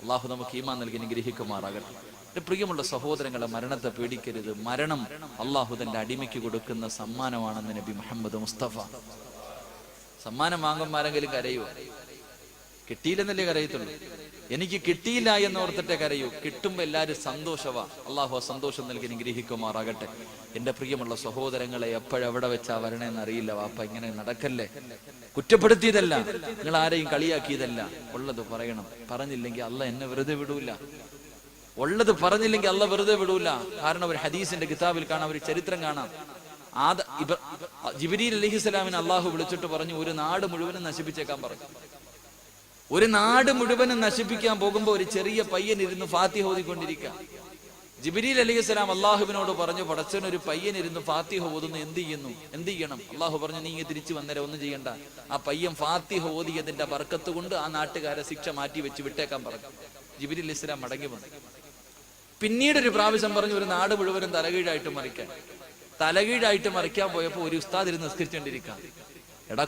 അള്ളാഹു നമുക്ക് ഈമാൻ നൽകി അനുഗ്രഹിക്കുമാറാകട്ടെ. എന്റെ പ്രിയമുള്ള സഹോദരങ്ങളെ, മരണത്തെ പേടിക്കരുത്. മരണം അള്ളാഹു തന്റെ അടിമയ്ക്ക് കൊടുക്കുന്ന സമ്മാനമാണെന്ന് നബി മുഹമ്മദ് മുസ്തഫ. സമ്മാനം വാങ്ങുമ്പോൾ ആരെങ്കിലും കരയോ? കിട്ടിയില്ലെന്നല്ലേ കരയത്തുള്ളൂ. എനിക്ക് കിട്ടിയില്ല എന്ന് ഓർത്തിട്ടേ കരയൂ. കിട്ടുമ്പോ എല്ലാവരും സന്തോഷവാ. അള്ളാഹു ആ സന്തോഷം നൽകി അനുഗ്രഹിക്കുമാറാകട്ടെ. എന്റെ പ്രിയമുള്ള സഹോദരങ്ങളെ, എപ്പോഴെവിടെ വെച്ചാ വരണേന്ന് അറിയില്ല. വാപ്പ ഇങ്ങനെ നടക്കല്ലേ. കുറ്റപ്പെടുത്തിയതല്ല, നിങ്ങൾ ആരെയും കളിയാക്കിയതല്ല. ഉള്ളത് പറയണം. പറഞ്ഞില്ലെങ്കിൽ അല്ല എന്നെ വെറുതെ വിടൂല. ഉള്ളത് പറഞ്ഞില്ലെങ്കിൽ അല്ല വെറുതെ വിടൂല. കാരണം ഒരു ഹദീസിന്റെ കിതാബിൽ കാണാം, ഒരു ചരിത്രം കാണാം. ജിബ്രീൽ അലൈഹിസ്സലാമിനെ അള്ളാഹു വിളിച്ചിട്ട് പറഞ്ഞു, ഒരു നാട് മുഴുവനും നശിപ്പിച്ചേക്കാൻ പറഞ്ഞു. ഒരു നാട് മുഴുവനും നശിപ്പിക്കാൻ പോകുമ്പോ ഒരു ചെറിയ പയ്യൻ ഇരുന്ന് ഫാത്തിഹ ഓതിക്കൊണ്ടിരിക്കുക. ജിബ്രീൽ അലൈഹിസ്സലാം അള്ളാഹുവിനോട് പറഞ്ഞു, പടച്ചവനൊരു പയ്യൻ ഇരുന്ന് ഫാത്തിഹ ഓതുന്നു, എന്ത് ചെയ്യണം? അള്ളാഹു പറഞ്ഞു, നീ തിരിച്ചു വന്നേരം ഒന്നും ചെയ്യണ്ട. ആ പയ്യൻ ഫാത്തിഹ ഓതിയതിന്റെ ബർക്കത്ത് കൊണ്ട് ആ നാട്ടുകാരെ ശിക്ഷ മാറ്റി വെച്ച് വിട്ടേക്കാൻ പറഞ്ഞു. ജിബ്രീൽ അലൈഹിസ്സലാം മടങ്ങി വന്നു. പിന്നീട് ഒരു പ്രാവശ്യം പറഞ്ഞു, ഒരു നാട് മുഴുവനും തലകീഴായിട്ട് മറിക്കാൻ പോയപ്പോ ഒരു ഉസ്താദ് ഇരുന്ന് നിസ്കരിച്ചുകൊണ്ടിരിക്കാം. എടാ,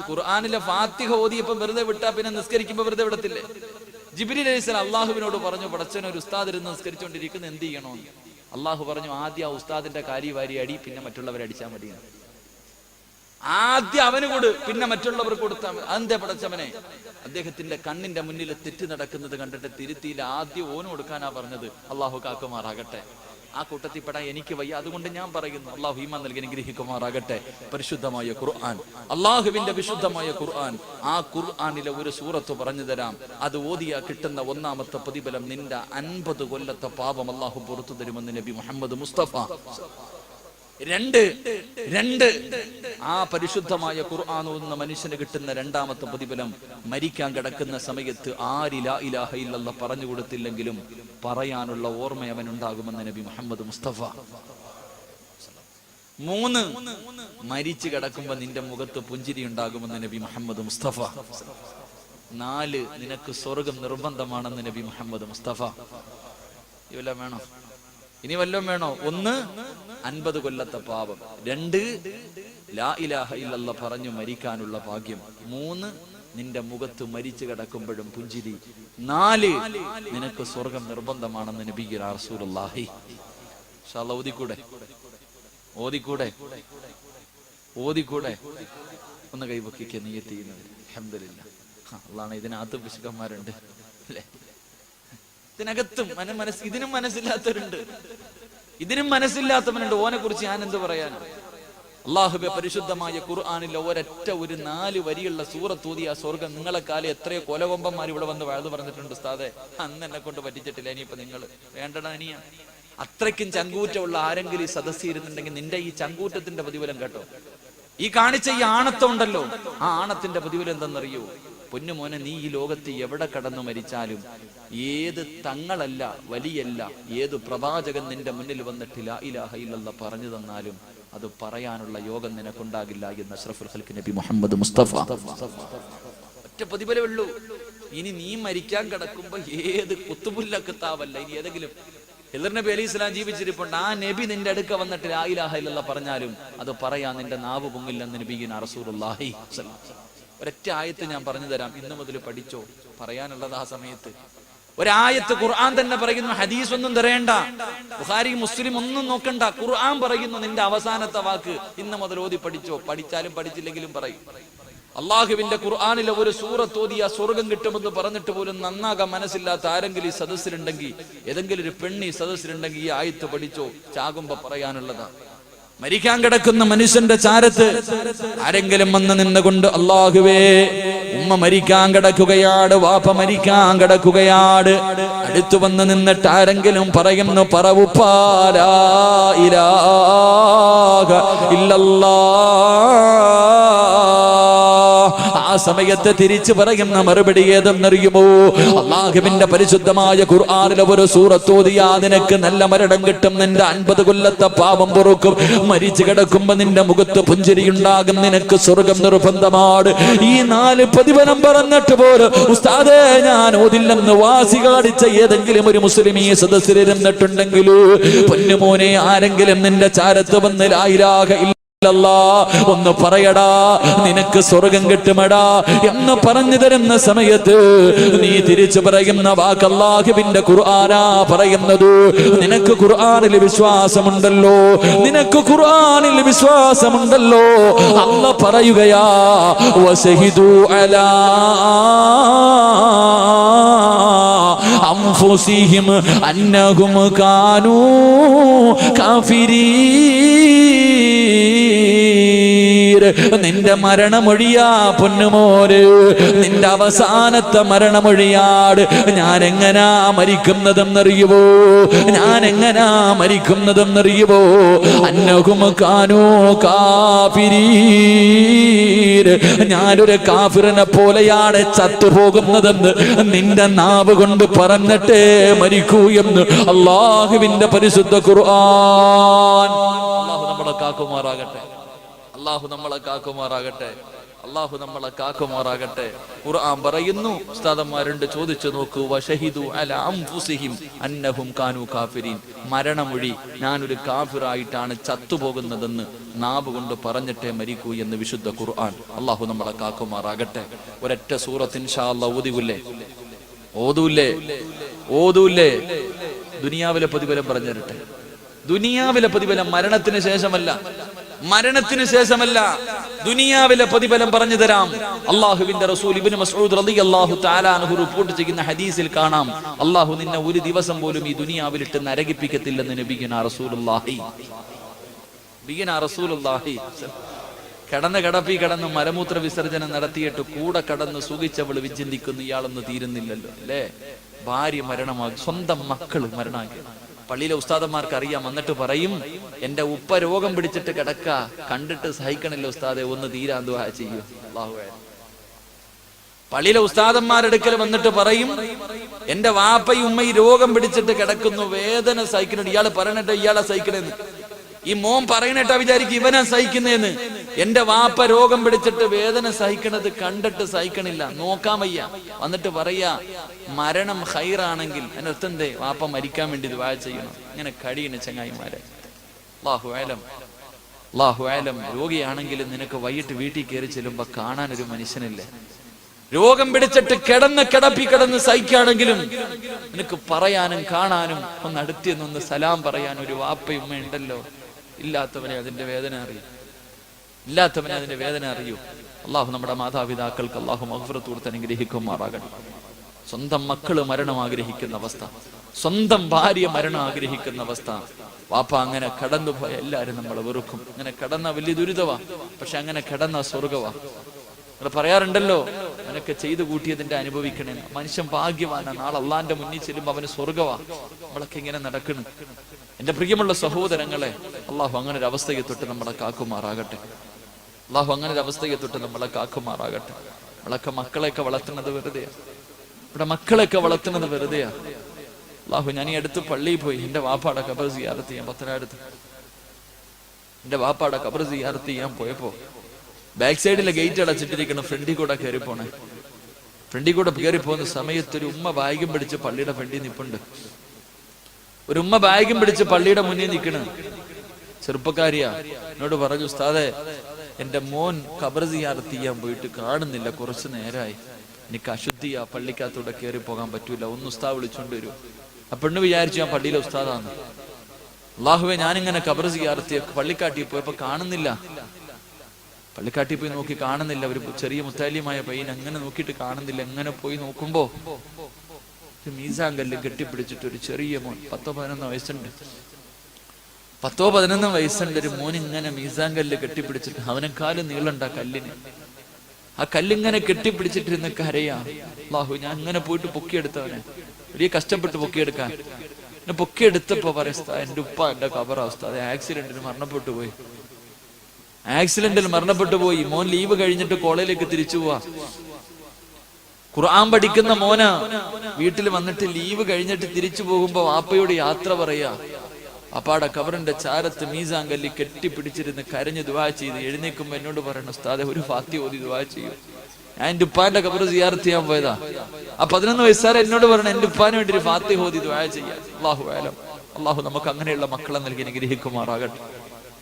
ഖുർആനിലെ ഫാത്തിഹ ഓതിയപ്പോ വെറുതെ വിട്ടാ പിന്നെ നിസ്കരിക്കുമ്പോ വെറുതെ വിടത്തില്ലേ? ജിബ്രീൽ അലൈഹിസ്സലാം അള്ളാഹുവിനോട് പറഞ്ഞു, പടച്ചവൻ ഒരു ഉസ്താദ് ഇരുന്ന് നിസ്കരിച്ചുകൊണ്ടിരിക്കുന്ന, എന്ത് ചെയ്യണമെന്ന്. അള്ളാഹു പറഞ്ഞു, ആദ്യം ആ ഉസ്താദിന്റെ കാരി വാരി അടി, പിന്നെ മറ്റുള്ളവരെ അടിച്ചാൽ മതി. ആദ്യം അവന് കൊടു, പിന്നെ മറ്റുള്ളവർക്ക് കൊടുത്താൽ മതി. അതെന്താ പടച്ചവനെ? അദ്ദേഹത്തിന്റെ കണ്ണിന്റെ മുന്നിൽ തെറ്റ് നടക്കുന്നത് കണ്ടിട്ട് തിരുത്തിയിൽ ആദ്യം ഓന് കൊടുക്കാനാ പറഞ്ഞത്. അള്ളാഹു കാക്കുമാറാകട്ടെ. ആ കൂട്ടത്തിൽപ്പെടാൻ എനിക്ക് വയ്യ, അതുകൊണ്ട് ഞാൻ പറയുന്നു. അള്ളാഹു ഈമാൻ നൽകി അനുഗ്രഹിക്കുമാറാകട്ടെ. പരിശുദ്ധമായ ഖുർആൻ, അള്ളാഹുവിന്റെ വിശുദ്ധമായ ഖുർആൻ. ആ ഖുർആനിലെ ഒരു സൂറത്ത് പറഞ്ഞു തരാം. അത് ഓതിയാ കിട്ടുന്ന ഒന്നാമത്തെ പ്രതിഫലം നിന്റെ 50 കൊല്ലത്തെ പാപം അള്ളാഹു പുറത്തു തരുമെന്ന് നബി മുഹമ്മദ് മുസ്തഫ. രണ്ട് ആ പരിശുദ്ധമായ ഖുർആൻ ഓതുന്ന മനുഷ്യന് കിട്ടുന്ന രണ്ടാമത്തെ പ്രതിഫലം, മരിക്കാൻ കിടക്കുന്ന സമയത്ത് ആര് ലാ ഇലാഹ ഇല്ലല്ലാഹ് പറഞ്ഞു കൊടുത്തില്ലെങ്കിലും പറയാനുള്ള ഓർമ്മ അവനുണ്ടാകുമെന്ന് നബി മുഹമ്മദ് മുസ്തഫ. 3 മരിച്ചു കിടക്കുമ്പോ നിന്റെ മുഖത്ത് പുഞ്ചിരി ഉണ്ടാകുമെന്ന് നബി മുഹമ്മദ് മുസ്തഫ. 4 നിനക്ക് സ്വർഗം നിർബന്ധമാണെന്ന് നബി മുഹമ്മദ് മുസ്തഫ. ഇവെല്ലാം വേണോ? ഇനി വല്ലതും വേണോ? 1 50 കൊല്ലത്തെ പാപം. 2 ലാ ഇലാഹ ഇല്ലല്ലാഹ് പറഞ്ഞു മരിക്കാനുള്ള ഭാഗ്യം. 3 നിന്റെ മുഖത്ത് മരിച്ചു കിടക്കുമ്പോഴും പുഞ്ചിരി. 4 നിനക്ക് സ്വർഗം നിർബന്ധമാണെന്ന് നബി റസൂലുള്ളാഹി. ഇൻഷാ അല്ലാഹ് ഓതിക്കൂടെ ഒന്ന് കൈപൊക്കിക്ക നിയ്യത്ത് ചെയ്യുന്നത്. അൽഹംദുലില്ലാഹ്. അല്ലാഹ് ഇതിനകത്ത് പിശുക്കന്മാരുണ്ട് അല്ലേ? ഇതിനകത്തും ഇതിനും മനസ്സില്ലാത്തവനുണ്ട്. ഓനെ കുറിച്ച് ഞാൻ എന്ത് പറയാനാ? അള്ളാഹുബെ പരിശുദ്ധമായ ഖുർആനിലെ ഒരൊറ്റ ഒരു 4 വരിയുള്ള സൂറത്ത് ഓതിയ സ്വർഗം. നിങ്ങളെക്കാലം എത്രയോ കൊലകൊമ്പന്മാർ ഇവിടെ വന്ന് വഴുതു പറഞ്ഞിട്ടുണ്ട്. ഉസ്താദെ, അന്ന് എന്നെ കൊണ്ട് പറ്റിച്ചിട്ടില്ല, ഇനിയിപ്പോ നിങ്ങൾ വേണ്ടടാ. ഇനിയ അത്രയ്ക്കും ചങ്കൂറ്റമുള്ള ആരെങ്കിലും ഈ സദസ്സിരുന്നുണ്ടെങ്കിൽ നിന്റെ ഈ ചങ്കൂറ്റത്തിന്റെ പ്രതിഫലം കേട്ടോ. ഈ കാണിച്ച ഈ ആണത്തം ഉണ്ടല്ലോ, ആ ആണത്തിന്റെ പ്രതിഫലം എന്തെന്നറിയോ? പൊന്നുമോനെ, നീ ഈ ലോകത്ത് എവിടെ കടന്നു മരിച്ചാലും ഏത് തങ്ങളല്ല, വലിയല്ല, ഏത് പ്രവാചകൻ നിന്റെ മുന്നിൽ വന്നിട്ട് ലാ ഇലാഹ ഇല്ലല്ലാഹ് പറഞ്ഞു തന്നാലും അത് പറയാനുള്ള യോഗം നിനക്കുണ്ടാകില്ല എന്ന് അഷ്റഫുൽ ഖൽഖ് നബി മുഹമ്മദ് മുസ്തഫ. ഒറ്റ പ്രതിഫലമുള്ളൂ. ഇനി നീ മരിക്കാൻ കിടക്കുമ്പോ ഏത് കുത്തുബുല്ലക്കത്താവല്ല, ഇനി ഏതെങ്കിലും ഹിദർ നബി അലൈഹി സ്വലാം ജീവിച്ചിരിപ്പുണ്ട്, ആ നബി നിന്റെ അടുക്ക വന്നിട്ട് ലാ ഇലാഹ ഇല്ലല്ലാഹ് പറഞ്ഞാലും അത് പറയാൻ നിന്റെ നാവ് പൊങ്ങില്ലെന്ന് നബിയിന റസൂലുള്ളാഹി. ഒരൊറ്റ ആയത്ത് ഞാൻ പറഞ്ഞു തരാം, ഇന്നു മുതൽ പഠിച്ചോ, പറയാനുള്ളത് ആ സമയത്ത്. ഒരായത്ത് ഖുർആൻ തന്നെ പറയുന്നു, ഹദീസ് ഒന്നും തരേണ്ട, ബുഖാരി മുസ്ലിം ഒന്നും നോക്കണ്ട, ഖുർആൻ പറയുന്നു നിന്റെ അവസാനത്തെ വാക്ക് ഇന്ന് മുതൽ ഓതി പഠിച്ചോ. പഠിച്ചാലും പഠിച്ചില്ലെങ്കിലും പറയും. അള്ളാഹുവിന്റെ ഖുർആനിലെ ഒരു സൂറത്ത് ഓതിയ സ്വർഗം കിട്ടുമെന്ന് പറഞ്ഞിട്ട് പോലും നന്നാകാൻ മനസ്സില്ലാത്ത ആരെങ്കിലും ഈ സദസ്സിലുണ്ടെങ്കിൽ, ഏതെങ്കിലും ഒരു പെണ്ണ് ഈ സദസ്സിലുണ്ടെങ്കിൽ ഈ ആയത്ത് പഠിച്ചോ. ചാകുമ്പോ പറയാനുള്ളതാ. മരിക്കാൻ കിടക്കുന്ന മനുഷ്യന്റെ ചാരത്ത് ആരെങ്കിലും വന്ന് നിന്നുകൊണ്ട്, അള്ളാഹുവേ ഉമ്മ മരിക്കാൻ കിടക്കുകയാണ്, വാപ്പ മരിക്കാൻ കിടക്കുകയാണ്, അടുത്തു വന്ന് നിന്നിട്ട് ആരെങ്കിലും പറയുന്നു, പറവുപ്പാ ലാ ഇലാഹ ഇല്ലല്ലാഹ്. ആ സമയത്ത് തിരിച്ചു പറയുന്ന മറുപടി ഏതെന്നറിയുമോ? അള്ളാഹുവിന്റെ പരിശുദ്ധമായ ഖുർആനിലെ ഒരു സൂറത്ത് ഓതിയാ നിനക്ക് നല്ല മരണം കിട്ടും, നിന്റെ 50 കൊല്ലത്തെ പാപം പൊറുക്കും, മരിച്ചു കിടക്കുമ്പോ നിന്റെ മുഖത്ത് പുഞ്ചിരിയുണ്ടാകും, നിനക്ക് സ്വർഗം നിർബന്ധമാണ്. ഈ 4 പ്രതിഫലം പറഞ്ഞിട്ട് പോലും ഉസ്താദേ ഞാൻ ഓതില്ലെന്ന് വാസികളടിച്ച ഏതെങ്കിലും ഒരു മുസ്ലിം ഈ സദസ്സിലിരുന്നിട്ടുണ്ടെങ്കിൽ, പൊന്നുമോനെ ആരെങ്കിലും നിന്റെ ചാരത്ത് വന്ന് ലാ ഇലാഹ ഇല്ലല്ലാഹ് ഒന്ന് പറയടാ, നിനക്ക് സ്വർഗം കിട്ടുമടാ എന്ന് പറഞ്ഞു തരുന്ന സമയത്ത് നീ തിരിച്ചു പറയുന്ന വാക്ക് അല്ലാഹുവിന്റെ ഖുർആനാ പറയുന്നത്. നിനക്ക് ഖുർആനിൽ വിശ്വാസമുണ്ടല്ലോ, നിനക്ക് ഖുർആനിൽ വിശ്വാസമുണ്ടല്ലോ. അല്ലാഹ് പറയുകയാ, വശഹിദു അലാ അൻഫുസിഹിം അന്നഹും കാനൂ കാഫിരീൻ. നിന്റെ മരണമൊഴിയാ പൊന്നുമോര്, നിന്റെ അവസാനത്തെ മരണമൊഴിയാട്. ഞാൻ എങ്ങനാ മരിക്കുന്നതെന്നറിയുവോ? ഞാൻ എങ്ങനാ മരിക്കുന്നതെന്നറിയുവോ? അന്നഹും കാനൂ കാഫിരീൻ. ഞാനൊരു കാഫിറിനെ പോലെയാണ് ചത്തുപോകുന്നതെന്ന് നിന്റെ നാവ് കൊണ്ട് പറഞ്ഞിട്ടേ മരിക്കൂ എന്ന് അള്ളാഹുവിന്റെ പരിശുദ്ധ ഖുർആൻ. അള്ളാഹു നമ്മളെ കാക്കുമാറാകട്ടെ, അള്ളാഹു നമ്മളെ കാക്കുമാറാകട്ടെ, അള്ളാഹു നമ്മളെ കാക്കുമാറാകട്ടെ. ഖുർആൻ പറയുന്നു, ഉസ്താദന്മാരുണ്ട്, ചോദിച്ചു നോക്കൂ. വശഹിദു അലാ അൻഫുസിഹിം അന്നഹും കാനൂ കാഫിരീൻ. മരണമൊഴി ഞാനൊരു കാഫിറായിട്ടാണ് ചത്തുപോകുന്നതെന്ന് നാവ് കൊണ്ട് പറഞ്ഞിട്ടേ മരിക്കൂ എന്ന് വിശുദ്ധ ഖുർആൻ. അള്ളാഹു നമ്മളെ കാക്കുമാറാകട്ടെ. ഒരൊറ്റ സൂറത്ത് ഇൻഷാ അല്ലാഹ് ഓതൂല്ലേ. ദുനിയാവിലെ പ്രതിഫലം പറഞ്ഞു തരട്ടെ. ദുനിയാവിലെ പ്രതിഫലം മരണത്തിന് ശേഷമല്ല, മരണത്തിന് ശേഷമല്ല, ദുനിയാവിലെ പ്രതിഫലം പറഞ്ഞു തരാം. അള്ളാഹുവിന്റെ റസൂൽ ഇബ്നു മസ്ഊദ് റളിയല്ലാഹു തആല അൻഹു റിപ്പോർട്ട് ചെയ്യുന്ന ഹദീസിൽ കാണാം, അള്ളാഹു നിന്നെ ഒരു ദിവസം പോലും ഈ ദുനിയാവിലിട്ട് നരകിപ്പിക്കത്തില്ലെന്ന് നബിയുനാ റസൂലുള്ളാഹി. കിടന്ന് കിടന്ന് മലമൂത്ര വിസർജനം നടത്തിയിട്ട് കൂടെ കടന്ന് സുഖിച്ചവള് വിചിന്തിക്കുന്നു, ഇയാളൊന്നും തീരുന്നില്ലല്ലോ അല്ലേ? ഭാര്യ മരണമാക്കി, സ്വന്തം മക്കള് മരണമാക്കി. പള്ളിയിലെ ഉസ്താദന്മാർക്ക് അറിയാം, വന്നിട്ട് പറയും, എന്റെ ഉപ്പ രോഗം പിടിച്ചിട്ട് കിടക്ക, കണ്ടിട്ട് സഹിക്കണില്ല ഉസ്താദെ, ഒന്ന് തീരാൻ ദുആ ചെയ്യൂ. പള്ളിയിലെ ഉസ്താദന്മാരെടുക്കൽ വന്നിട്ട് പറയും, എന്റെ വാപ്പയും ഉമ്മയും രോഗം പിടിച്ചിട്ട് കിടക്കുന്നു, വേദന സഹിക്കുന്നുണ്ട്, ഇയാള് പറയണിട്ട് ഇയാളെ സഹിക്കണെന്ന്. ഈ മോൻ പറയണേട്ടാ വിചാരിക്കും ഇവനാ സഹിക്കുന്നേന്ന്. എന്റെ വാപ്പ രോഗം പിടിച്ചിട്ട് വേദന സഹിക്കണത് കണ്ടിട്ട് സഹിക്കണില്ല, നോക്കാൻ വയ്യ. വന്നിട്ട് പറയാ, മരണം ഹൈറാണെങ്കിൽ അതിനർത്ഥം എന്തേ? വാപ്പ മരിക്കാൻ വേണ്ടി ദുആ ചെയ്യണം. ഇങ്ങനെ കഴിയണ ചങ്ങായിമാരെ. അല്ലാഹു അലം. രോഗിയാണെങ്കിലും നിനക്ക് വൈകിട്ട് വീട്ടിൽ കയറി ചെല്ലുമ്പോ കാണാൻ ഒരു മനുഷ്യനില്ലേ? രോഗം പിടിച്ചിട്ട് കിടന്ന് സഹിക്കുകയാണെങ്കിലും നിനക്ക് പറയാനും കാണാനും ഒന്ന് അടുത്തിയൊന്ന് സലാം പറയാൻ ഒരു വാപ്പയും ഉമ്മ ഉണ്ടല്ലോ. ഇല്ലാത്തവനെ അതിന്റെ വേദന അറിയൂ. അള്ളാഹു നമ്മുടെ മാതാപിതാക്കൾക്ക് അള്ളാഹു മഗ്ഫിറത്ത് കൊടുത്ത് അനുഗ്രഹിക്കുമാറാകട്ടെ. സ്വന്തം മക്കള് മരണം ആഗ്രഹിക്കുന്ന അവസ്ഥ, സ്വന്തം ഭാര്യ മരണം ആഗ്രഹിക്കുന്ന അവസ്ഥ. വാപ്പ അങ്ങനെ കടന്നുപോയ എല്ലാരും നമ്മളെ വെറുക്കും. അങ്ങനെ കടന്ന വലിയ ദുരിതവാ, പക്ഷെ അങ്ങനെ കടന്ന സ്വർഗവാ. നിങ്ങൾ പറയാറുണ്ടല്ലോ, അവനൊക്കെ ചെയ്തു കൂട്ടിയതിന്റെ അനുഭവിക്കണേ. മനുഷ്യൻ ഭാഗ്യവാനാണ്, നാളെ അള്ളാന്റെ മുന്നിൽ ചെല്ലുമ്പോ അവന് സ്വർഗവാ. നമ്മളൊക്കെ ഇങ്ങനെ നടക്കണം. എന്റെ പ്രിയമുള്ള സഹോദരങ്ങളെ, അള്ളാഹു അങ്ങനെ ഒരു അവസ്ഥയെ തൊട്ട് നമ്മളെ കാക്കുമാറാകട്ടെ. അവളൊക്കെ മക്കളെയൊക്കെ വളർത്തുന്നത് വെറുതെയാ. ഇവിടെ മക്കളെയൊക്കെ വളർത്തുന്നത് വെറുതെയാ. അല്ലാഹു, ഞാൻ ഈ അടുത്ത് പള്ളിയിൽ പോയി എൻ്റെ വാപ്പാടെ ഖബർ സിയാറത്ത് ചെയ്യാൻ, പത്തനാടുത്ത് എൻ്റെ വാപ്പാടെ ഖബർ സിയാറത്ത് ചെയ്യാൻ പോയപ്പോ ബാക്ക് സൈഡിലെ ഗേറ്റ് അടച്ചിട്ടിരിക്കണം, ഫ്രണ്ടിൽ കൂടെ കയറി പോണേ. ഫ്രണ്ടിൽ കൂടെ കയറി പോകുന്ന സമയത്ത് ഒരു ഉമ്മ ബാഗും പിടിച്ച് പള്ളിയുടെ ഫ്രണ്ടിൽ നിൽപ്പുണ്ട്. ഒരു ഉമ്മ ബാഗും പിടിച്ച് പള്ളിയുടെ മുന്നിൽ നിൽക്കണ്. ചെറുപ്പക്കാരിയാ. എന്നോട് പറഞ്ഞു, ഉസ്താദെ, എന്റെ മോൻ ഖബർ സിയാറത്ത് ചെയ്യാൻ പോയിട്ട് കാണുന്നില്ല, കുറച്ചു നേരമായി, എനിക്ക് അശുദ്ധിയാ, പള്ളിക്കകത്തൂടെ കയറി പോകാൻ പറ്റൂല, ഒന്ന് ഉസ്താദ് വിളിച്ചോണ്ട് വരൂ. ആ പെണ്ണ് വിചാരിച്ചു ഞാൻ പള്ളിയിലെ ഉസ്താദാണ്. അല്ലാഹുവേ, ഞാനിങ്ങനെ ഖബർ സിയാറത്ത് പള്ളിക്കാട്ടി പോയപ്പോ കാണുന്നില്ല. പള്ളിക്കാട്ടി പോയി നോക്കി കാണുന്നില്ല. ഒരു ചെറിയ മുത്താലിമായ പയ്യൻ അങ്ങനെ നോക്കിയിട്ട് കാണുന്നില്ല. എങ്ങനെ പോയി നോക്കുമ്പോ മീസാൻ കല്ല് കെട്ടിപ്പിടിച്ചിട്ട് ഒരു ചെറിയ മോൻ, 10-11 വയസ്സുണ്ട്, 10-11 വയസ്സുണ്ട് ഒരു മോൻ ഇങ്ങനെ മീസാൻ കല്ല് കെട്ടിപ്പിടിച്ചിട്ട്, അവനെക്കാളും നീളണ്ട കല്ലിന്. ആ കല്ലിങ്ങനെ കെട്ടിപ്പിടിച്ചിട്ടിരുന്ന് കരയാ. അല്ലാഹു, ഞാൻ ഇങ്ങനെ പോയിട്ട് പൊക്കിയെടുത്തവനെ, വലിയ കഷ്ടപ്പെട്ട് പൊക്കിയെടുക്കാൻ. എന്നെ പൊക്കിയെടുത്തപ്പോ പറയാ, എന്റെ ഉപ്പ എന്റെ ഖബറാവസ്ഥ, അത് ആക്സിഡന്റിൽ മരണപ്പെട്ടു പോയി. ആക്സിഡന്റിൽ മരണപ്പെട്ടു പോയി. മോൻ ലീവ് കഴിഞ്ഞിട്ട് കോളേജിലേക്ക് തിരിച്ചു പോവാ. ഖുർആൻ പഠിക്കുന്ന മോന വീട്ടിൽ വന്നിട്ട് ലീവ് കഴിഞ്ഞിട്ട് തിരിച്ചു പോകുമ്പോ വാപ്പയോട് യാത്ര പറയാ. അപ്പാടെ ഖബറിന്റെ ചാരത്ത് മീസാൻ കല്ലി കെട്ടിപ്പിടിച്ചിരുന്ന് കരഞ്ഞ് ദുആ ചെയ്ത് എഴുന്നേക്കുമ്പോ എന്നോട് പറയണം, ഉസ്താദെ, ഒരു ഫാത്തിഹ ഓതി ദുആ ചെയ്യും. ഞാൻ എന്റെ ഉപ്പാന്റെ ഖബർ സിയാറത്ത് ചെയ്യാൻ പോയതാ. ആ 11 വയസ്സുകാരൻ എന്നോട് പറയണം, എന്റെ ഉപ്പാന് വേണ്ടി ഒരു ഫാത്തിഹ ഓതി ദുആ ചെയ്യാം. അല്ലാഹു അലം. അല്ലാഹു നമുക്ക് അങ്ങനെയുള്ള മക്കളെ നൽകി അനുഗ്രഹിക്കുമാറാകട്ടെ.